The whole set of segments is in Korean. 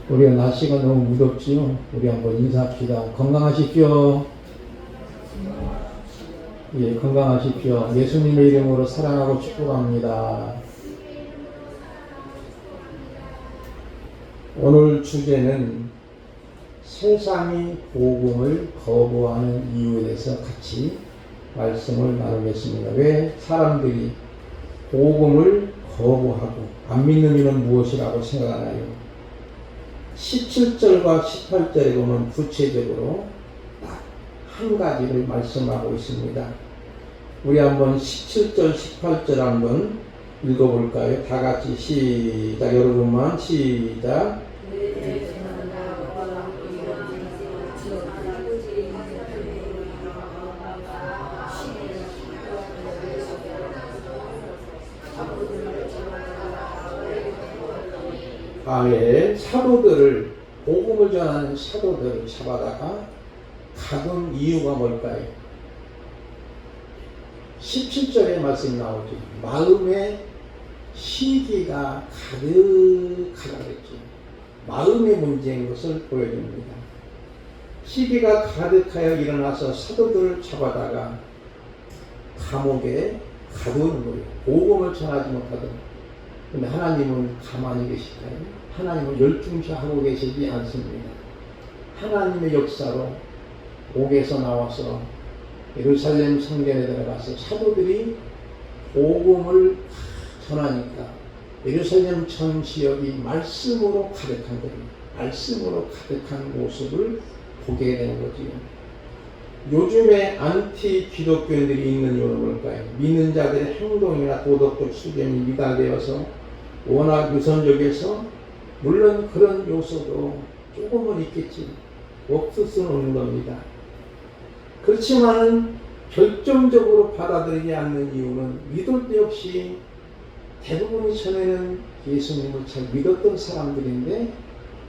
우리가 날씨가 너무 무덥지요. 우리 한번 인사합시다. 건강하십시오. 예, 건강하십시오. 예수님의 이름으로 사랑하고 축복합니다. 오늘 주제는 세상이 복음을 거부하는 이유에 대해서 같이 말씀을 나누겠습니다. 왜 사람들이 복음을 거부하고 안 믿는 이유는 무엇이라고 생각하나요? 17절과 18절에 보면 구체적으로 딱 한 가지를 말씀하고 있습니다. 우리 한번 17절, 18절 한번 읽어볼까요? 다 같이 시작. 여러분만 시작. 아예 사도들을 복음을 전하는 사도들을 잡아다가 가둔 이유가 뭘까요? 17절에 말씀이 나오죠. 마음에 시기가 가득하다 그랬죠. 마음의 문제인 것을 보여줍니다. 시기가 가득하여 일어나서 사도들을 잡아다가 감옥에 가두는 거예요. 복음을 전하지 못하던. 근데 하나님은 가만히 계실까요? 하나님은 열중시하고 계시지 않습니다. 하나님의 역사로 옥에서 나와서 예루살렘 성전에 들어가서 사도들이 복음을 전하니까 예루살렘 전 지역이 말씀으로 가득한 거예요. 말씀으로 가득한 모습을 보게 되는 거지요. 요즘에 안티 기독교인들이 있는 이유는 뭘까요? 믿는 자들의 행동이나 도덕적 수준이 미달되어서 워낙 유선적에서 물론 그런 요소도 조금은 있겠지 없을 수는 없는 겁니다. 그렇지만은 결정적으로 받아들이지 않는 이유는 믿을 때 역시 대부분이 전에는 예수님을 잘 믿었던 사람들인데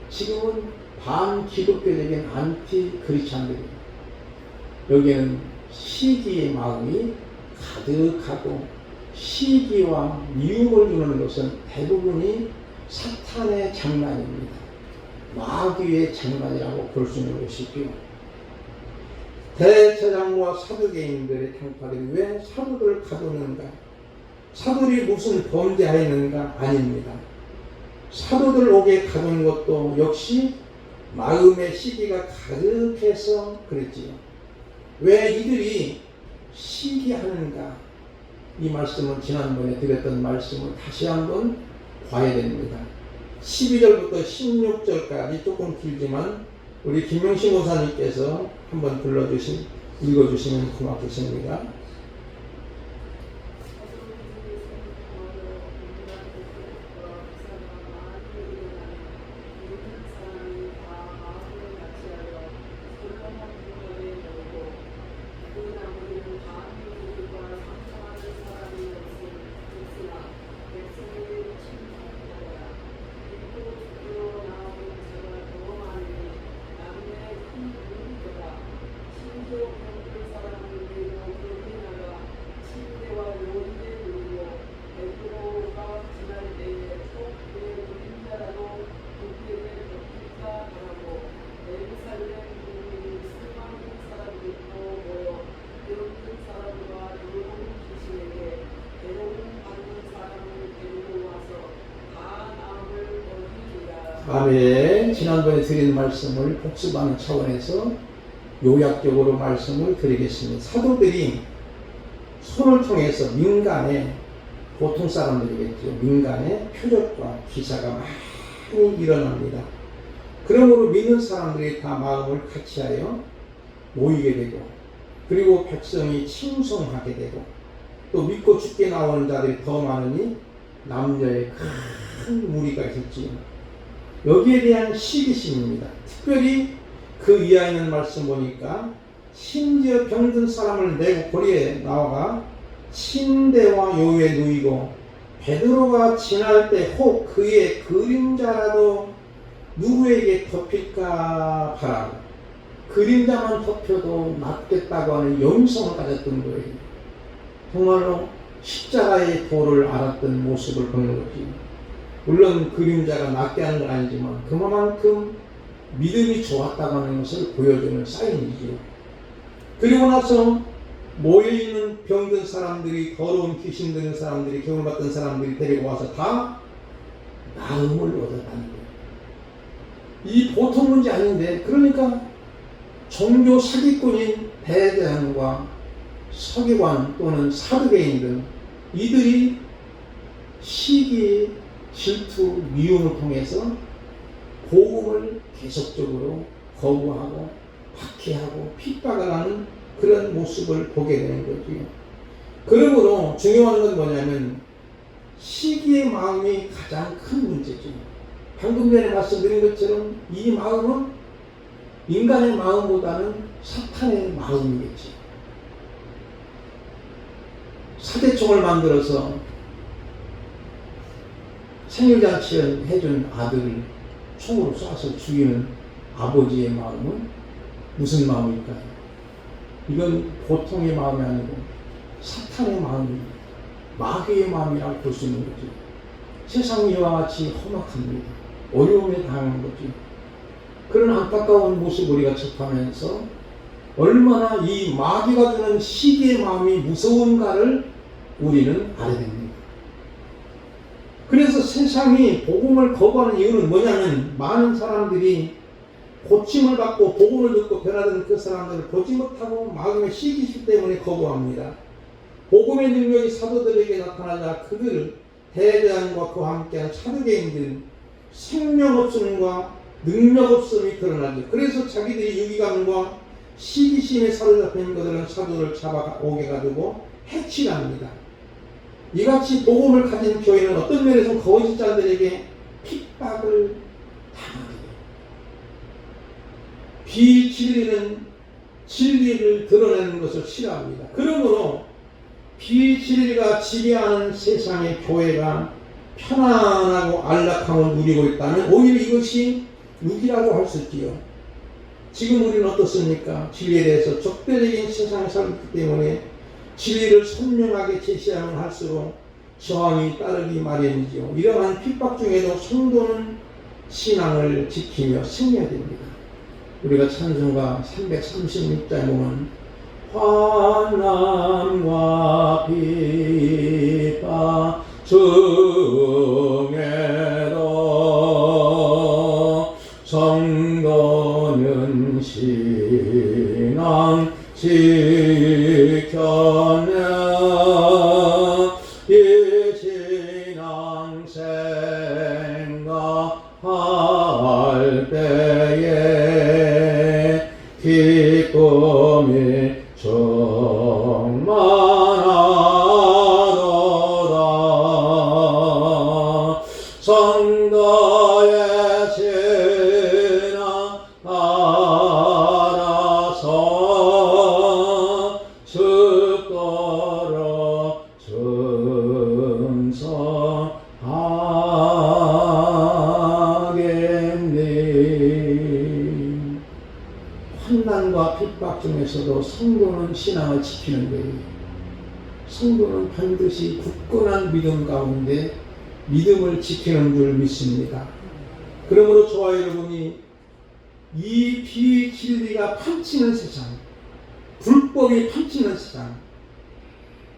지금은 반기독교적인 안티 크리스찬들이에요. 여기에는 시기의 마음이 가득하고 시기와 미움을 주는 것은 대부분이 사탄의 장난입니다. 마귀의 장난이라고 볼 수 있는 것이죠. 대제사장과 사두개인들의 탕파들이 왜 사도들을 가두는가? 사도들이 무슨 범죄하였는가? 아닙니다. 사도들 옥에 가둔 것도 역시 마음의 시기가 가득해서 그랬지요. 왜 이들이 시기하는가? 이 말씀은 지난번에 드렸던 말씀을 다시 한번 봐야 됩니다. 12절부터 16절까지 조금 길지만 우리 김명신 목사님께서 한번 읽어주시면 고맙겠습니다. 아멘. 지난번에 드린 말씀을 복습하는 차원에서 요약적으로 말씀을 드리겠습니다. 사도들이 손을 통해서 민간의 보통 사람들이겠죠. 민간의 표적과 기사가 많이 일어납니다. 그러므로 믿는 사람들이 다 마음을 같이하여 모이게 되고 그리고 백성이 칭송하게 되고 또 믿고 죽게 나오는 자들이 더 많으니 남녀의 큰 무리가 있었지요. 여기에 대한 시기심입니다. 특별히 그 이하에 있는 말씀 보니까 심지어 병든 사람을 내고 거리에 나와가 침대와 요에 누이고 베드로가 지날 때 혹 그의 그림자라도 누구에게 덮일까 바라고 그림자만 덮여도 낫겠다고 하는 영성을 가졌던 거예요. 정말로 십자가의 도를 알았던 모습을 보는 거지. 물론 그림자가 낫게 하는 건 아니지만 그만큼 믿음이 좋았다고 하는 것을 보여주는 사인이지요. 그리고 나서 모여있는 병든 사람들이, 더러운 귀신 드는 사람들이, 경을 받던 사람들이 데리고 와서 다 나음을 얻었다는 거예요. 이 보통 문제 아닌데, 그러니까 종교 사기꾼인 대대장과 서기관 또는 사두개인 등 이들이 시기, 질투, 미움을 통해서 복음을 계속적으로 거부하고 박해하고 핍박을 하는 그런 모습을 보게 되는 거죠. 그러므로 중요한 건 뭐냐면 시기의 마음이 가장 큰 문제죠. 방금 전에 말씀드린 것처럼 이 마음은 인간의 마음보다는 사탄의 마음이겠지. 사대총을 만들어서 생일잔치를 해준 아들을 총으로 쏴서 죽이는 아버지의 마음은 무슨 마음일까요? 이건 보통의 마음이 아니고 사탄의 마음입니다. 마귀의 마음이라고 볼 수 있는 거죠. 세상이 이와 같이 험악합니다. 어려움에 당하는 거죠. 그런 안타까운 모습 우리가 접하면서 얼마나 이 마귀가 주는 시기의 마음이 무서운가를 우리는 알아야 됩니다. 그래서 세상이 복음을 거부하는 이유는 뭐냐면 많은 사람들이 고침을 받고 복음을 듣고 변화된 그 사람들을 보지 못하고 마음의 시기심 때문에 거부합니다. 복음의 능력이 사도들에게 나타나자 그들을 대대장과 그와 함께한 사두개인들은 생명 없음과 능력 없음이 드러나죠. 그래서 자기들이 유기감과 시기심에 사로잡힌 것들은 사도를 잡아오게 가지고 해치랍니다. 이같이 복음을 가진 교회는 어떤 면에서 거짓자들에게 핍박을 당하게 돼요. 비진리는 진리를 드러내는 것을 싫어합니다. 그러므로 비진리가 지배하는 세상의 교회가 편안하고 안락함을 누리고 있다면 오히려 이것이 유기라고 할 수 있지요. 지금 우리는 어떻습니까? 진리에 대해서 적대적인 세상에 살기 때문에 진리를 선명하게 제시하면 할수록 저항이 따르기 마련이지요. 이러한 핍박 중에도 성도는 신앙을 지키며 승리해야 됩니다. 우리가 찬송가 336장 보면 환난과 핍박 중에도 성도는 신앙 지켰네. 이 신앙 생각할 때에 기쁨이 충만하도다. 성도의 신앙 알아서 죽도록 충성하겠니. 환난과 핍박 중에서도 성도는 신앙을 지키는 거예요. 성도는 반드시 굳건한 믿음 가운데 믿음을 지키는 줄 믿습니다. 그러므로 저와 여러분이 이 비진리가 판치는 세상, 불법이 판치는 세상,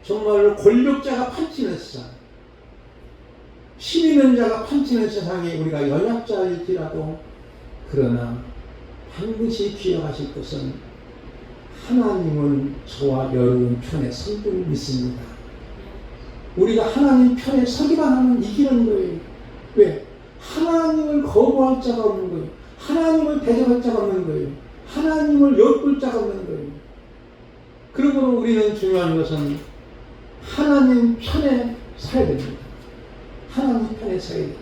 정말로 권력자가 판치는 세상, 힘 있는 자가 판치는 세상에 우리가 연약자일지라도 그러나 반드시 기억하실 것은 하나님은 저와 여러분 편에 선 줄 믿습니다. 우리가 하나님 편에 서기만 하면 이기는 거예요. 왜? 하나님을 거부할 자가 없는 거예요. 하나님을 대적할 자가 없는 거예요. 하나님을 엿볼 자가 없는 거예요. 그러므로 우리는 중요한 것은 하나님 편에 서야 됩니다. 하나님 편에 서야 돼요.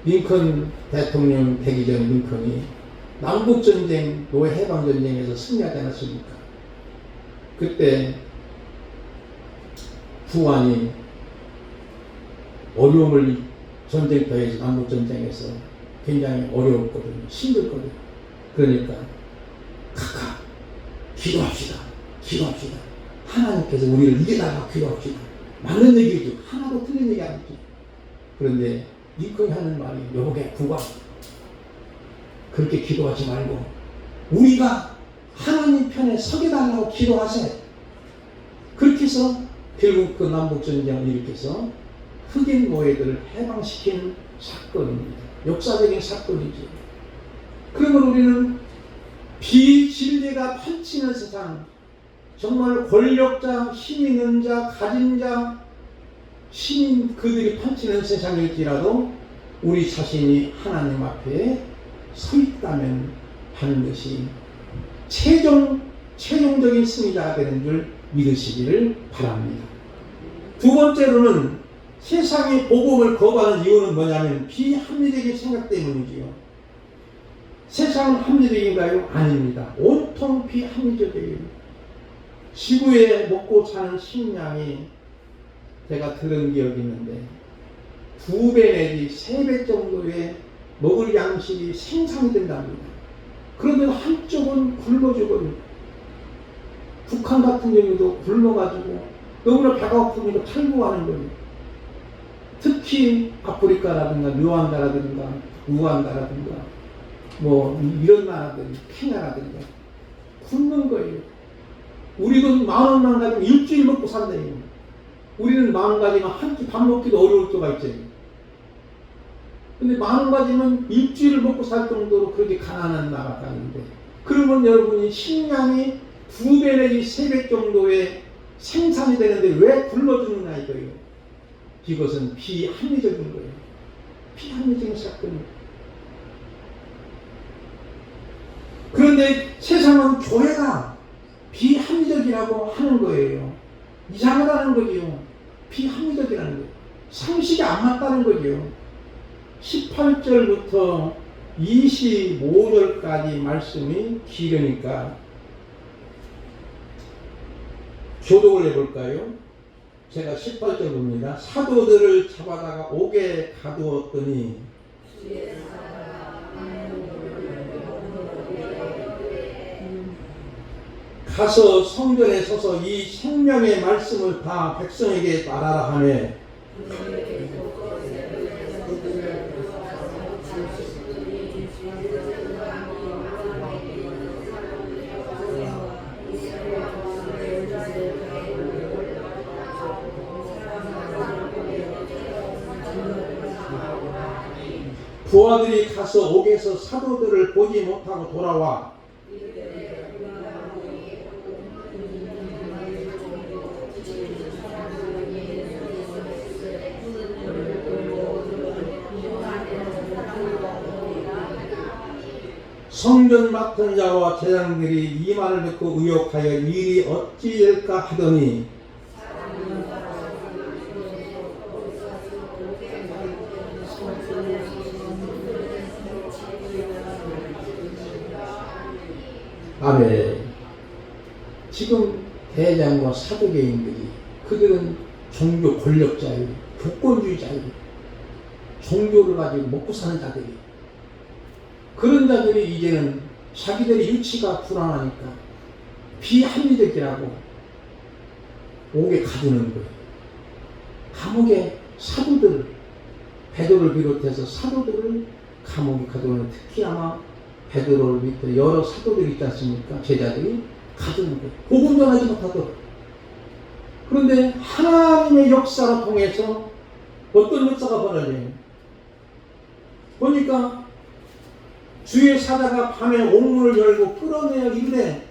링컨 대통령 되기 전 링컨이 남북전쟁, 노해방전쟁에서 승리하지 않았습니까? 그때 북한이 어려움을 전쟁터에서 남북전쟁에서 굉장히 어려웠거든요. 힘들거든요. 그러니까 각각 기도합시다. 기도합시다. 하나님께서 우리를 이겨달라고 기도합시다. 맞는 얘기죠. 하나도 틀린 얘기 아니죠. 그런데 링컨이 하는 말이 여보게 국왕, 그렇게 기도하지 말고 우리가 하나님 편에 서게 달라고 기도하세요. 그렇게 해서 결국 그 남북전쟁을 일으켜서 흑인 노예들을 해방시킨 사건입니다. 역사적인 사건이죠. 그러면 우리는 비진리가 판치는 세상, 정말 권력자, 힘 있는 자, 가진 자, 신인 그들이 판치는 세상일지라도 우리 자신이 하나님 앞에 서 있다면 반드시 최종적인 승리자가 되는 줄 믿으시기를 바랍니다. 두 번째로는 세상이 복음을 거부하는 이유는 뭐냐면 비합리적인 생각 때문이지요. 세상은 합리적인가요? 아닙니다. 온통 비합리적이에요. 지구에 먹고 사는 식량이 제가 들은 기억이 있는데 2배 내지 3배 정도의 먹을 양식이 생산이 된답니다. 그런데 한쪽은 굶어 죽어요. 북한 같은 경우도 굶어가지고 너무나 배가 고프니까 탈구하는 거예요. 특히 아프리카라든가 르완다라든가 우간다라든가 뭐 이런 나라들, 케냐라든가 굶는 거예요. 우리 돈 10,000원만 가지고 일주일 먹고 산다요. 우리는 10,000원 가지면 한 끼 밥 먹기도 어려울 때가 있죠. 근데 10,000원 가지면 일주일을 먹고 살 정도로 그렇게 가난한 나라가 아닌데, 그러면 여러분이 식량이 2배 내지 3배 정도의 생산이 되는데 왜 굶어 죽느냐 이거예요. 이것은 비합리적인 거예요. 비합리적인 사건이에요. 그런데 세상은 교회가 비합리적이라고 하는 거예요. 이상하다는 거지요. 비합리적이라는 거예요. 상식이 안 맞다는 거지요. 18절부터 25절까지 말씀이 길으니까 교독을 해볼까요? 제가 18절 봅니다. 사도들을 잡아다가 옥에 가두었더니 가서 성전에 서서 이 생명의 말씀을 다 백성에게 말하라 하매 부하들이 가서 옥에서 사도들을 보지 못하고 돌아와 성전 맡은 자와 제장들이 이 말을 듣고 의혹하여 일이 어찌 될까 하더니 아멘. 지금 대장과 사도계인들이 그들은 종교 권력자예요. 교권주의자예요. 종교를 가지고 먹고 사는 자들이. 그런 자들이 이제는 자기들의 유치가 불안하니까 비합리적이라고 옥에 가두는 거예요. 감옥에 사도들, 베드로를 비롯해서 사도들을 감옥에 가두는, 특히 아마 베드로를 밑에 여러 사도들이 있지 않습니까? 제자들이 가두는 거예요. 복음 전하지 못하도록. 그런데 하나님의 역사를 통해서 어떤 역사가 벌어져요? 보니까 주의 사자가 밤에 옥문을 열고 끌어내어 이르되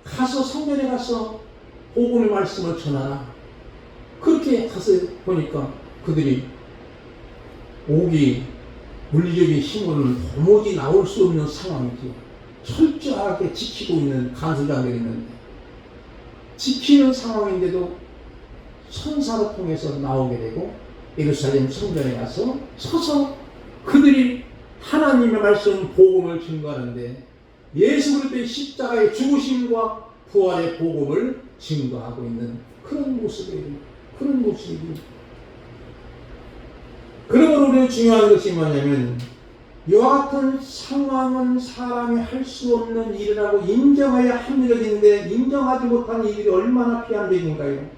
가서 성전에 가서 복음의 말씀을 전하라. 그렇게 가서 보니까 그들이 옥이 물리적인 힘으로는 도무지 나올 수 없는 상황이지. 철저하게 지키고 있는 간수장들이 있는데 지키는 상황인데도 천사를 통해서 나오게 되고 예루살렘 성전에 가서 서서 그들이 하나님의 말씀 복음을 증거하는데 예수 그리스도의 십자가의 죽으심과 부활의 복음을 증거하고 있는 그런 모습이에요. 그런 모습이에요. 그러므로 우리는 중요한 것이 뭐냐면 이와 같은 상황은 사람이 할 수 없는 일이라고 인정해야 합리적인데 인정하지 못한 일이 얼마나 비합리적인가요?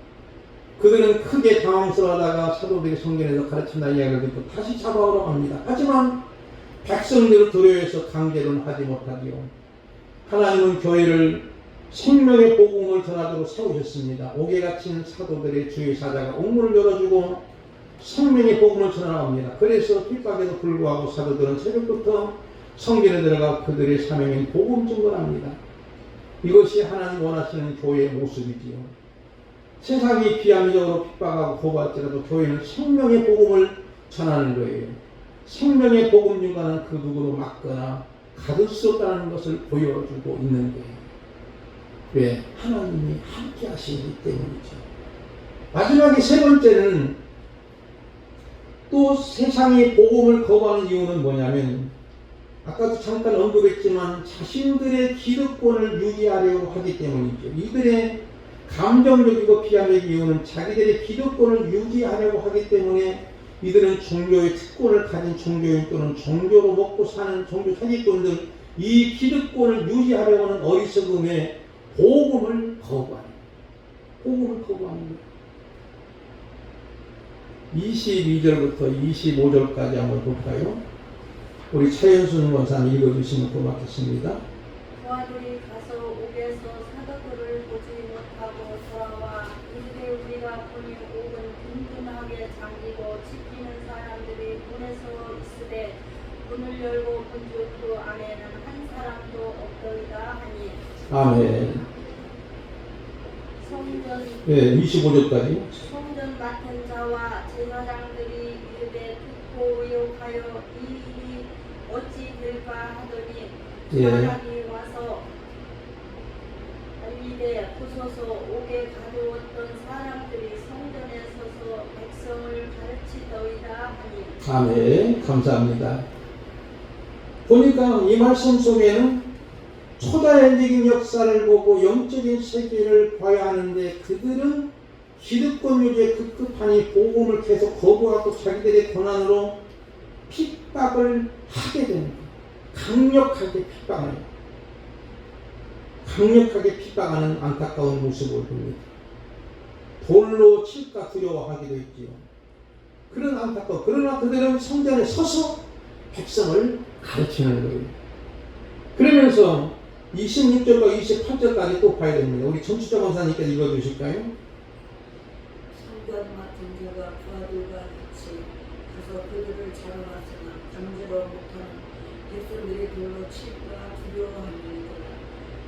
그들은 크게 당황스러워하다가 사도들이 성전에서 가르친다는 이야기를 듣고 다시 잡아오러 갑니다. 하지만 백성들을 두려워해서 강제로는 하지 못하지요. 하나님은 교회를 생명의 복음을 전하도록 세우셨습니다. 옥에 갇힌 사도들의 주의 사자가 옥문을 열어주고 생명의 복음을 전하갑니다. 그래서 핍박에도 불구하고 사도들은 새벽부터 성전에 들어가 그들의 사명인 복음 증거합니다. 이것이 하나님 원하시는 교회의 모습이지요. 세상이 비합리적으로 핍박하고 고발할지라도 교회는 생명의 복음을 전하는 거예요. 생명의 복음 증거는 그 누구도 막거나 가둘 수 없다는 것을 보여주고 있는 거예요. 왜? 하나님이 함께 하시기 때문이죠. 마지막에 세 번째는 또 세상이 복음을 거부하는 이유는 뭐냐면 아까도 잠깐 언급했지만 자신들의 기득권을 유지하려고 하기 때문이죠. 이들의 감정적이고 비합리적 이유는 자기들의 기득권을 유지하려고 하기 때문에 이들은 종교의 특권을 가진 종교인 또는 종교로 먹고 사는 종교 사기꾼들 이 기득권을 유지하려고 하는 어리석음에 복음을 거부하는 복음을 거부하는 거예요. 22절부터 25절까지 한번 볼까요? 우리 차현순 원사님 읽어주시면 고맙겠습니다. 부하들이 가서 옥에서 사도들을 보지 못하고 돌아와 이르되 우리가 보니 옥은 든든하게 잠기고 지키는 사람들이 문에서 있으되 문을 열고 본즉 그 안에는 한 사람도 없더이다 하니 아멘. 성전 네, 25절까지. 성전 맡은 자와 제사장들이 이르되 듣고 의혹하여 이 일이 어찌 될까 하더니 사람이 와서 알리되 보소서 옥에 가두었던 사람들이 성전에 서서 백성을 가르치더이다 하니 아멘. 감사합니다. 보니까 이 말씀 속에는 초자연적인 역사를 보고 영적인 세계를 봐야 하는데 그들은 기득권 유지에 급급하니 복음을 계속 거부하고 자기들의 권한으로 핍박을 하게 됩니다. 강력하게 핍박하는 강력하게 핍박하는 안타까운 모습을 봅니다. 돌로 칠까 두려워하기도 했지요. 그런 안타까워. 그러나 그들은 성전에 서서 백성을 가르치는 거예요. 그러면서 26절과 28절까지 또 봐야 됩니다. 우리 전추자 권사님께 읽어주실까요? 성전 맡은 자가 부하들과 같이 가서 그들을 잡아왔으나 강제로 못하는 백성들이 돌로 칠까 두려워하니라.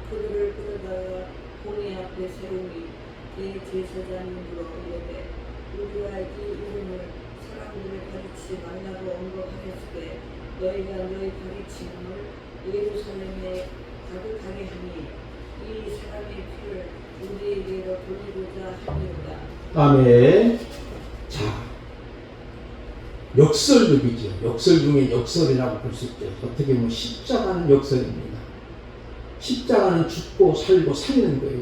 그들을 끌어다가 공회 앞에 세우니 대제사장님으로 이르되 우리가 이 이름을 사람들을 가르치지 말라고 언급하였으되 너희가 너희 가르침을 예루살렘에 가득하게 하니 이 사람의 피를 우리에게로 돌리고자 하니로다. 아멘. 자, 역설극이죠. 역설 중에 역설이라고 볼 수 있죠. 어떻게 보면 십자가는 역설입니다. 십자가는 죽고 살고 살리는 거예요.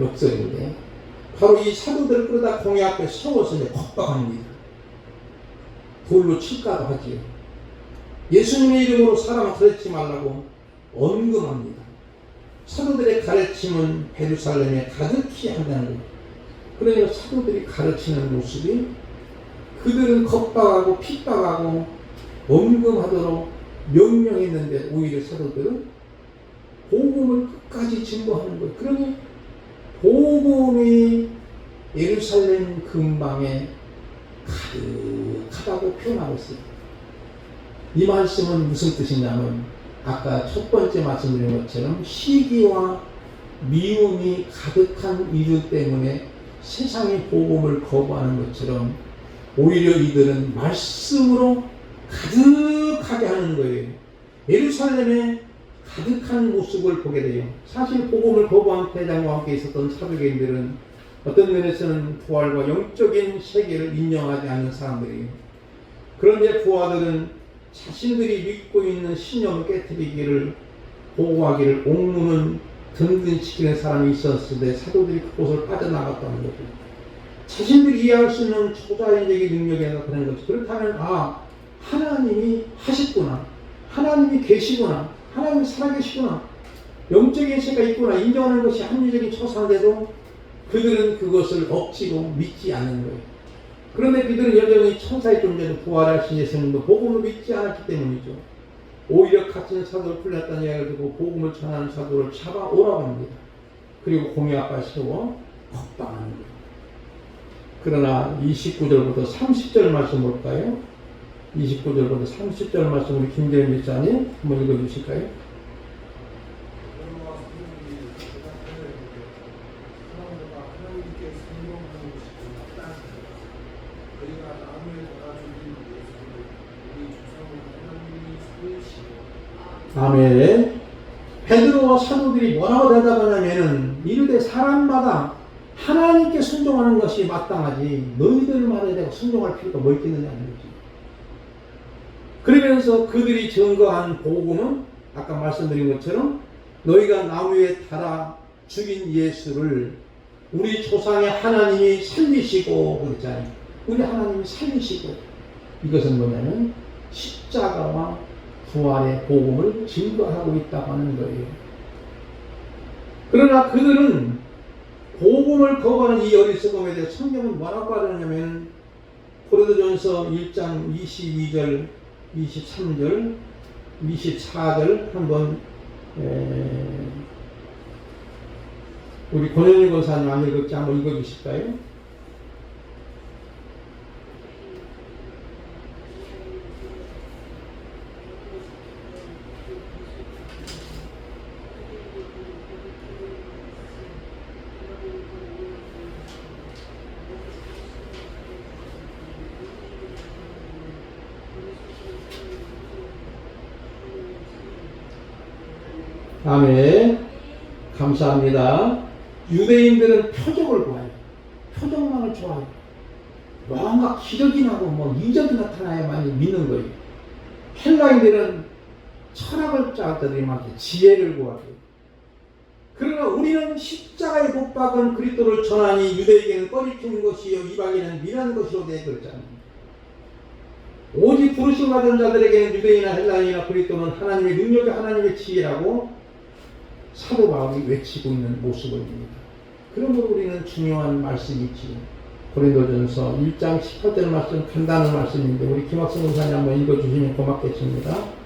역설인데 바로 이 사도들을 끌어다 공회 앞에 세워서 이제 겁박합니다. 돌로 칠까도 하지요. 예수님의 이름으로 사람을 가르치지 말라고 언급합니다. 사도들의 가르침은 예루살렘에 가득히 한다는 거예요. 그러니까 사도들이 가르치는 모습이 그들은 겁박하고 핍박하고 언급하도록 명령했는데 오히려 사도들은 복음을 끝까지 증거하는 거예요. 그러니 복음이 예루살렘 근방에 가득하다고 표현하고 있어요. 이 말씀은 무슨 뜻이냐면 아까 첫 번째 말씀드린 것처럼 시기와 미움이 가득한 이들 때문에 세상의 복음을 거부하는 것처럼 오히려 이들은 말씀으로 가득하게 하는 거예요. 예루살렘에 가득한 모습을 보게 돼요. 사실 복음을 거부한 대장과 함께 있었던 사도계인들은 어떤 면에서는 부활과 영적인 세계를 인정하지 않는 사람들이에요. 그런데 부하들은 자신들이 믿고 있는 신념을 깨뜨리기를 보호하기를 옥문은 든든시키는 사람이 있었을 때 사도들이 그곳을 빠져나갔다는 거죠. 자신들이 이해할 수 있는 초자연적인 능력이라고 하는 거죠. 그렇다면 하나님이 하셨구나, 하나님이 계시구나, 하나님이 살아계시구나, 영적인 세계가 있구나 인정하는 것이 합리적인 처사인데도 그들은 그것을 억지로 믿지 않는 거예요. 그런데 그들은 여전히 천사의 존재도 부활하신 예수님도 복음을 믿지 않았기 때문이죠. 오히려 갇힌 사도를 풀렸다는 이야기를 듣고 복음을 전하는 사도를 잡아오라고 합니다. 그리고 공의 앞에 세워 겁당하는 거예요. 그러나 29절부터 30절 말씀 볼까요? 29절부터 30절 말씀 우리 김재현 목사님 한번 읽어주실까요? 아멘. 베드로와 사도들이 뭐라고 대답하냐면은 이르되 사람마다 하나님께 순종하는 것이 마땅하지 너희들 말에 대해 순종할 필요가 뭐 있겠느냐는 거지. 그러면서 그들이 증거한 복음은 아까 말씀드린 것처럼 너희가 나무에 달아 죽인 예수를 우리 조상의 하나님이 살리시고 그랬잖아요. 우리 하나님이 살리시고 이것은 뭐냐면 십자가와 부활의 복음을 증거하고 있다고 하는 거예요. 그러나 그들은 복음을 거부하는 이 어리석음에 대해 성경은 뭐라고 하냐면 고린도전서 1장 22절, 23절, 24절 한번 우리 권현희 권사님 안 읽었지? 한번 읽어주실까요? 아멘. 감사합니다. 유대인들은 표적을 구해요. 표적만을 좋아해요. 뭔가 기적이 나고 뭐 이적이 나타나야만 믿는 거예요. 헬라인들은 철학을 짜들이면서 지혜를 구하고. 그러나 우리는 십자가에 못 박은 그리스도를 전하니 유대에게는 꺼리키는 것이요 이방인은 미련한 것이로 되어 그랬잖아요. 오직 부르심 받은 자들에게는 유대인이나 헬라인이나 그리스도는 하나님의 능력이 하나님의 지혜라고 사도 바울이 외치고 있는 모습을 봅니다. 그러므로 우리는 중요한 말씀이 있지. 고린도전서 1장 18절 말씀 간단한 말씀인데 우리 김학성 목사님 한번 읽어주시면 고맙겠습니다.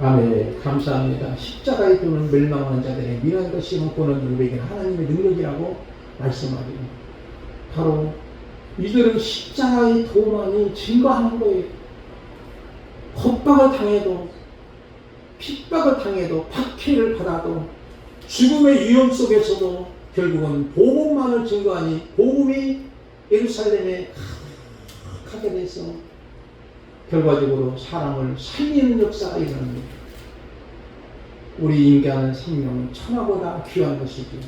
아멘. 감사합니다. 십자가에 두는 멸망하는 자들의 미련한 것이 심고는 우리에게 하나님의 능력이라고 말씀하기로. 바로 이들은 십자가의 도만이 증거하는 거예요. 겁박을 당해도 핍박을 당해도 박해를 받아도 죽음의 위험 속에서도 결국은 복음만을 증거하니 복음이 예루살렘에 가게 돼서 결과적으로 사람을 살리는 역사가 일어납니다. 우리 인간은 생명은 천하보다 귀한 것이지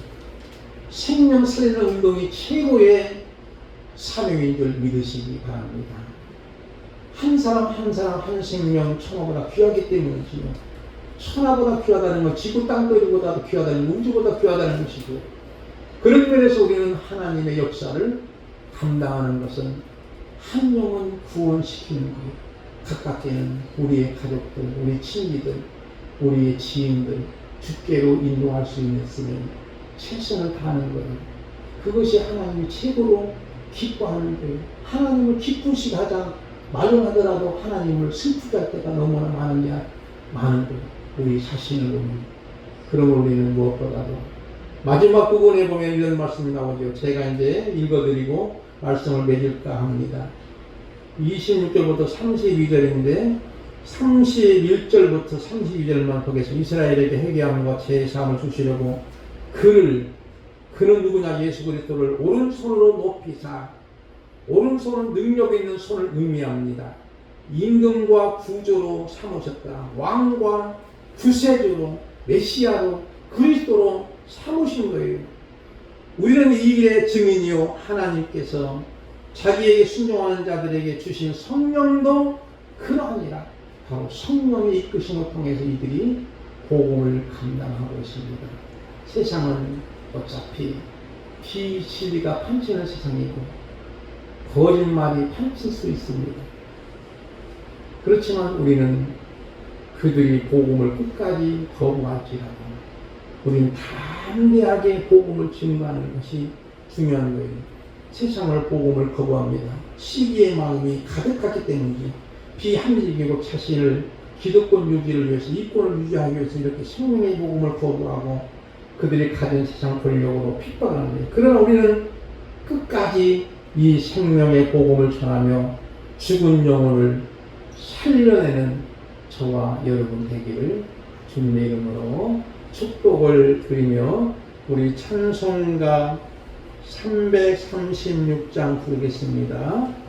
생명 살리는 운동이 최고의 사명인 줄 믿으시기 바랍니다. 한 사람 한 사람 한 생명 천하보다 귀하기 때문이지요. 천하보다 귀하다는 건 지구 땅덩이보다 귀하다는 건 우주보다 귀하다는 것이고 그런 면에서 우리는 하나님의 역사를 감당하는 것은 한 영혼 구원시키는 거예요. 가깝게는 우리의 가족들, 우리 친구들, 우리의 지인들 주께로 인도할 수 있으면 최선을 다하는 거예요. 그것이 하나님이 최고로 기뻐하는 거예요. 하나님을 기쁘시게 하자 마련하더라도 하나님을 슬프게 할 때가 너무나 많은 거예요. 우리 자신을 보면. 그러므로 우리는 무엇보다도 마지막 부분에 보면 이런 말씀이 나오죠. 제가 이제 읽어드리고 말씀을 맺을까 합니다. 26절부터 32절인데 31절부터 32절만 보겠습니다. 이스라엘에게 회개함과 제사함을 주시려고 그는 누구냐? 예수 그리스도를 오른손으로 높이사, 오른손은 능력 있는 손을 의미합니다. 임금과 구주로 삼으셨다. 왕과 구세주로, 메시아로, 그리스도로 삼으신 거예요. 우리는 이 일의 증인이요 하나님께서 자기에게 순종하는 자들에게 주신 성령도 그러하니라. 바로 성령의 이끄심을 통해서 이들이 복음을 감당하고 있습니다. 세상은 어차피 비진리가 판치는 세상이고 거짓말이 판칠 수 있습니다. 그렇지만 우리는 그들이 복음을 끝까지 거부할지라도 우리는 담대하게 복음을 증거하는 것이 중요한 거예요. 세상을 복음을 거부합니다. 시기의 마음이 가득하기 때문이죠. 비합리적이고 자신을 기득권 유지를 위해서 이권을 유지하기 위해서 이렇게 생명의 복음을 거부하고 그들이 가진 세상 권력으로 핍박을 합니다. 그러나 우리는 끝까지 이 생명의 복음을 전하며 죽은 영혼을 살려내는 저와 여러분 되기를 주님의 이름으로 축복을 드리며 우리 찬송가 336장 부르겠습니다.